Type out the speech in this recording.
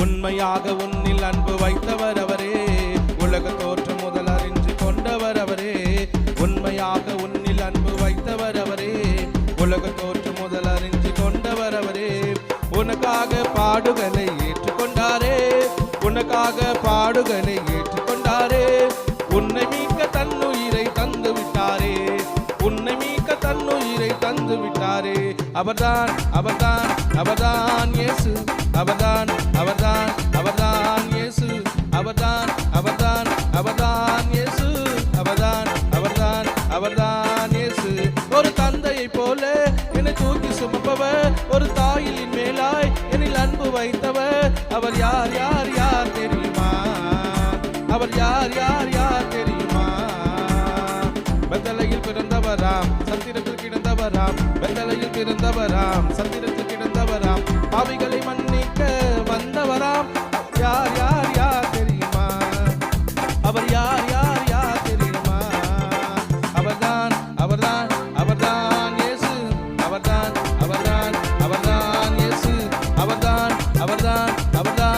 உண்மையாக உன்னில் அன்பு வைத்தவர் அவரே, உலக தோற்றம் முதல் அறிஞ்சு கொண்டவர் அவரே. உண்மையாக உன்னில் அன்பு வைத்தவர் அவரே, உலக தோற்றம் முதல் அறிஞ்சு கொண்டவர் அவரே. உனக்காக பாடுகளை ஏற்றுக்கொண்டாரே, உனக்காக பாடுகளை ஏற்றுக்கொண்டாரே. உன்னை மீட்க தன்னுயிரை தந்து விட்டாரே, உன்னை மீட்க தன்னுயிரை தந்து விட்டாரே. அவர்தான் அவர்தான் அவர்தான் இயேசு, அவர்தான் அவர்தான் அவர்தான் இயேசு, அவர்தான் அவர்தான் அவர்தான் இயேசு, அவர்தான் அவர்தான் அவர்தான் இயேசு. ஒரு தந்தையை போல என்னை தூக்கி சுமப்பவர், ஒரு தாயின் மேலாய் என்னில் அன்பு வைத்தவர். அவர் யார் யார் யார் தெரியுமா? அவர் யார் யார் யார் தெரியுமா? பெத்தலையில் பிறந்தவராம், சத்திரத்தில் கிடந்தவராம், பெத்தலையில் பிறந்தவராம், சத்திரத்தில் கிடந்தவராம், பாவிகளை மன்னிக்க வந்தவராம். யார் யார் யார் தெரியுமா? அவர் யார் யார் யார் தெரியுமா? அவர்தான் அவர்தான் அவர்தான் இயேசு, அவர்தான் அவர்தான் அவர்தான் இயேசு, அவர்தான் அவர்தான் அவர்தான்